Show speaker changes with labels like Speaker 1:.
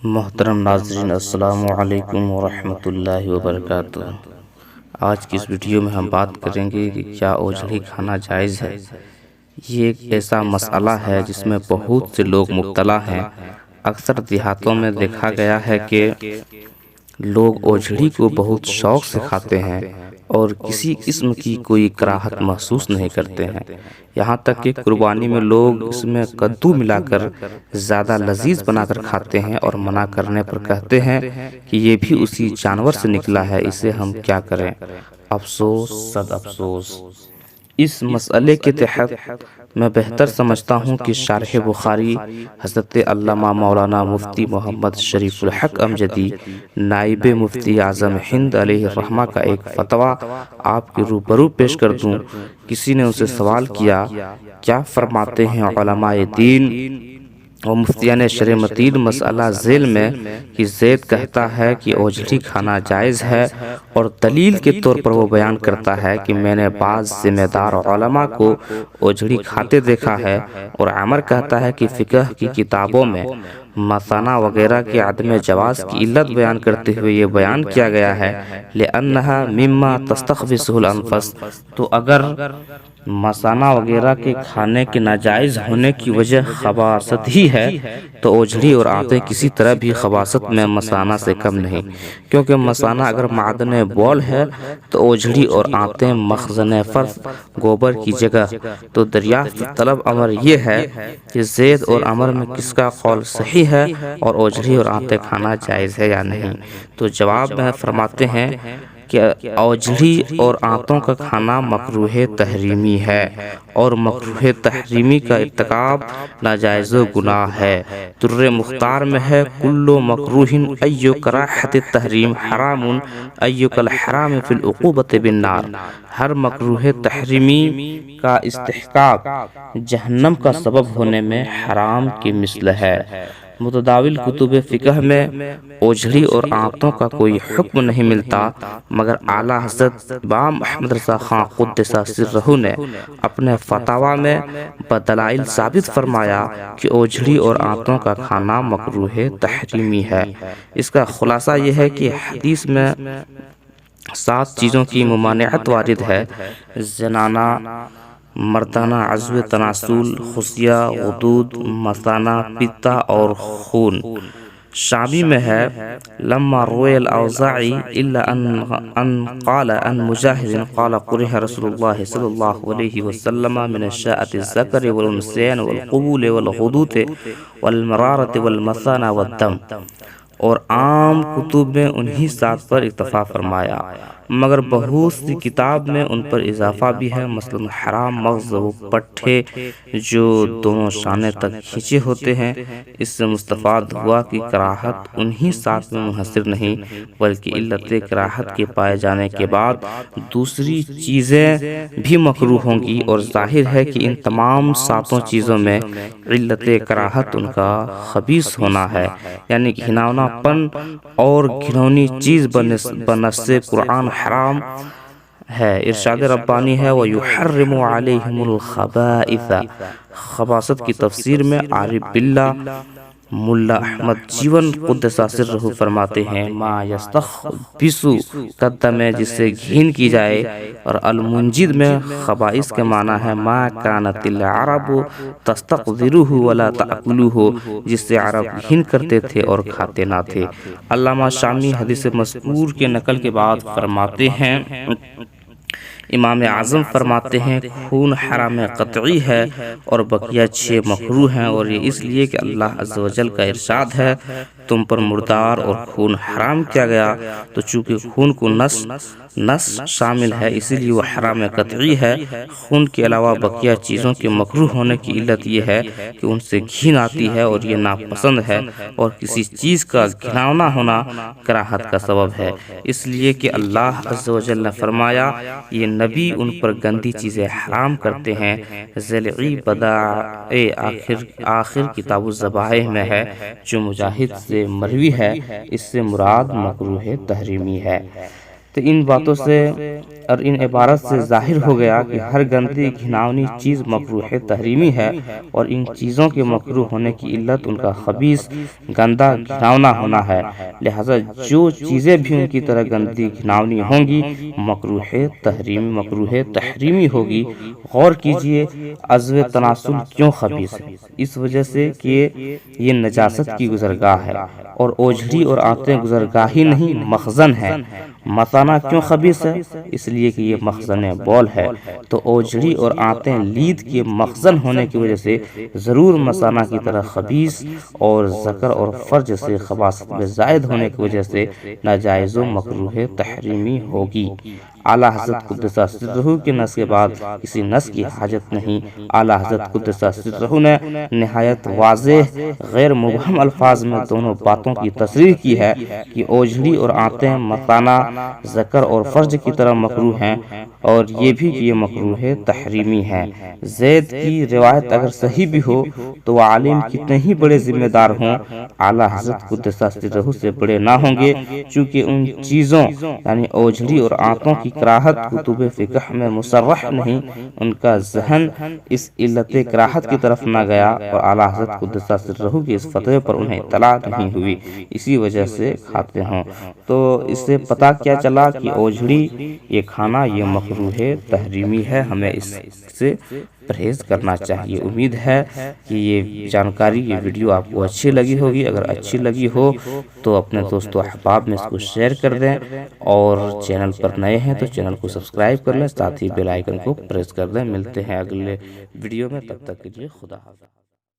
Speaker 1: محترم ناظرین، السلام علیکم ورحمۃ اللہ وبرکاتہ۔ آج کی اس ویڈیو میں ہم بات کریں گے کہ کیا اوجھڑی کھانا جائز ہے۔ یہ ایک ایسا مسئلہ ہے جس میں بہت سے لوگ مبتلا ہیں۔ اکثر دیہاتوں میں دیکھا گیا ہے کہ لوگ اوجھڑی کو بہت شوق سے کھاتے ہیں اور کسی قسم کی کوئی کراہت محسوس نہیں کرتے ہیں۔ یہاں تک کہ قربانی میں لوگ اس میں کدو ملا کر زیادہ لذیذ بنا کر کھاتے ہیں اور منع کرنے پر کہتے ہیں کہ یہ بھی اسی جانور سے نکلا ہے، اسے ہم کیا کریں۔ افسوس صد افسوس۔ اس مسئلے کے تحت میں بہتر سمجھتا ہوں کہ شارح بخاری حضرت علامہ مولانا مفتی محمد شریف الحق امجدی نائب مفتی اعظم ہند علیہ الرحمہ کا ایک فتویٰ آپ کے روبرو پیش کر دوں۔ کسی نے اسے سوال کیا، کیا فرماتے ہیں علماء دین و مفتیان شرع متین مسئلہ ذیل میں کہ زید کہتا ہے کہ اوجھڑی کھانا جائز ہے، اور دلیل کے طور پر وہ بیان کرتا ہے کہ میں نے بعض ذمہ دار علماء کو اوجھڑی کھاتے دیکھا ہے، اور عمر کہتا ہے کہ فقہ کی کتابوں میں مثانہ وغیرہ کے عدم جواز کی علت بیان کرتے ہوئے یہ بیان کیا گیا ہے لِأَنَّهَا مِمَّا تَسْتَخْبِثُهُ الْأَنفُسُ۔ تو اگر مثانہ وغیرہ کے کھانے کے ناجائز ہونے کی وجہ خباثت ہی ہے تو اوجھڑی اور آنتے کسی طرح بھی خباثت میں مثانہ سے کم نہیں، کیونکہ مثانہ اگر معدن بول ہے تو اوجھڑی اور آنتے مخزن فرث گوبر کی جگہ۔ تو دریافت طلب امر یہ ہے کہ زید اور عمر میں کس کا قول صحیح ہے اور اوجھڑی اور آنتے کھانا جائز ہے یا نہیں۔ تو جواب میں فرماتے ہیں کہ اوجھڑی اور آنتوں کا کھانا مکروہ تحریمی ہے، اور مکروہ تحریمی کا ارتکاب ناجائز و گناہ ہے۔ در مختار میں ہے کل مکروہ ای کراہت التحریم حرام ای کالحرام فی العقوبۃ بالنار۔ ہر مکروہ تحریمی کا استحقاق جہنم کا سبب ہونے میں حرام کی مثل ہے۔ متداول کتب فقہ میں اوجھڑی اور آنتوں کا کوئی حکم نہیں ملتا، مگر اعلیٰ حضرت امام احمد رضا خان قدس سرہ نے اپنے فتاویٰ میں بدلائل ثابت فرمایا کہ اوجھڑی اور آنتوں کا کھانا مکروہ تحریمی ہے۔ اس کا خلاصہ یہ ہے کہ حدیث میں 7 چیزوں کی ممانعت وارد ہے: زنانہ، مردانہ عضو تناسل، خصیہ، غدود، مثانہ، پتا اور خون۔ شامی میں ہے لما روی الاوزاعی الا ان قال ان مجاہد قال قرح رسول اللہ صلی اللہ علیہ وسلم من الشاءۃ الذکر والانثیین والقبول والغدود والمرارۃ والمثانہ والدم۔ اور عام کتب میں انہی 7 پر اکتفا فرمایا، مگر بہت سی کتاب میں ان پر اضافہ بھی ہے۔ مثلا حرام مغز و پٹھے جو دونوں شانے تک کھینچے ہوتے ہیں۔ اس سے مستفاد ہوا کہ کراہت انہی 7 میں منحصر نہیں، بلکہ علت کراہت کے پائے جانے کے بعد دوسری چیزیں بھی مکروہ ہوں گی، اور ظاہر ہے کہ ان تمام 7 چیزوں میں علت کراہت ان کا خبیث ہونا ہے، یعنی گھناؤنا پن اور گھنونی چیز بنص قرآن حرام ہے۔ ارشاد ربانی ہے وَيُحَرِّمُ عَلَيْهِمُ الْخَبَائِثَ۔ خباثت کی تفسیر میں عارف باللہ ملا احمد جیون قدس سرہ فرماتے ہیں ما یستخبث قدم ہے جس سے گھین کی جائے، اور المنجد میں خبائث کے معنی ہے ما کانت العرب تستقذرہ ولا تأکلہ، جس سے عرب گھین کرتے تھے اور کھاتے نہ تھے۔ علامہ شامی حدیث مذکور کے نقل کے بعد فرماتے ہیں، امام اعظم فرماتے ہیں خون حرام قطعی ہے اور بقیہ 6 مکروہ ہیں، اور یہ اس لیے کہ اللہ عز و جل کا ارشاد ہے تم پر مردار اور خون حرام کیا گیا، تو چونکہ خون کو نس شامل ہے اسی لیے وہ حرام قطعی ہے۔ خون کے علاوہ بقیہ چیزوں کے مکروہ ہونے کی علت یہ ہے کہ ان سے گھین آتی ہے اور یہ ناپسند ہے، اور کسی چیز کا گھناؤنا ہونا کراہت کا سبب ہے، اس لیے کہ اللہ عز و جل نے فرمایا یہ نبی ان پر گندی چیزیں حرام کرتے ہیں۔ ذیلعی بدائع آخر کتاب الذبائح میں ہے، جو مجاہد سے مروی ہے، اس سے مراد مکروہ تحریمی ہے۔ تو ان باتوں سے اور ان عبارت سے ظاہر ہو گیا کہ ہر گندی گھناونی چیز مکروہ تحریمی ہے، اور ان چیزوں کے مکروہ ہونے کی علت ان کا خبیث گندا گھناونا ہونا ہے۔ لہذا جو چیزیں بھی ان کی طرح گندی گھناونی ہوں گی مکروہ تحریمی ہوگی۔ غور کیجئے عضو تناسل کیوں خبیث ہے؟ اس وجہ سے کہ یہ نجاست کی گزرگاہ ہے، اور اوجھڑی اور آنتیں گزرگاہ ہی نہیں مخزن ہے۔ مثانہ کیوں خبیث ہے؟ اس لیے کہ یہ مخزن بول ہے، تو اوجھڑی اور آنتیں لید کے مخزن ہونے کی وجہ سے ضرور مثانہ کی طرح خبیث، اور ذکر اور فرج سے خباثت میں زائد ہونے کی وجہ سے ناجائز و مکروہ تحریمی ہوگی۔ اعلیٰ حضرت قدس سرہ کے نص کے بعد کسی نص کی حاجت نہیں۔ اعلیٰ حضرت قدس سرہ نے نہایت واضح غیر مبہم الفاظ میں دونوں باتوں کی تصریح کی ہے کہ اوجھڑی اور آنتیں مثانہ، ذکر اور فرج کی طرح مکروہ ہیں، اور یہ بھی کہ یہ مکروہ تحریمی ہے۔ زید کی روایت اگر صحیح بھی ہو تو وہ عالم کتنے ہی بڑے ذمہ دار ہوں، اعلیٰ حضرت قدس سرہ سے بڑے نہ ہوں گے، چونکہ ان چیزوں یعنی اوجھڑی اور آنتوں کی کراہت کتب فقہ میں مصرح نہیں، ان کا ذہن اس علت کراہت کی طرف نہ گیا، اور اعلیٰ حضرت قدس سرہ کی اس فتوے پر انہیں اطلاع نہیں ہوئی، اسی وجہ سے کھاتے ہوں۔ تو اس سے پتہ کیا چلا کہ اوجھڑی یہ کھانا یہ مکروہ تحریمی ہے، ہمیں اس سے پرہیز کرنا چاہیے۔ امید ہے کہ یہ جانکاری، یہ ویڈیو آپ کو اچھی لگی ہوگی۔ اگر اچھی لگی ہو تو اپنے دوست و احباب میں اس کو شیئر کر دیں، اور چینل پر نئے ہیں تو چینل کو سبسکرائب کر لیں، ساتھ ہی بیل آئیکن کو پریس کر دیں۔ ملتے ہیں اگلے ویڈیو میں، تب تک کے لیے خدا حافظ۔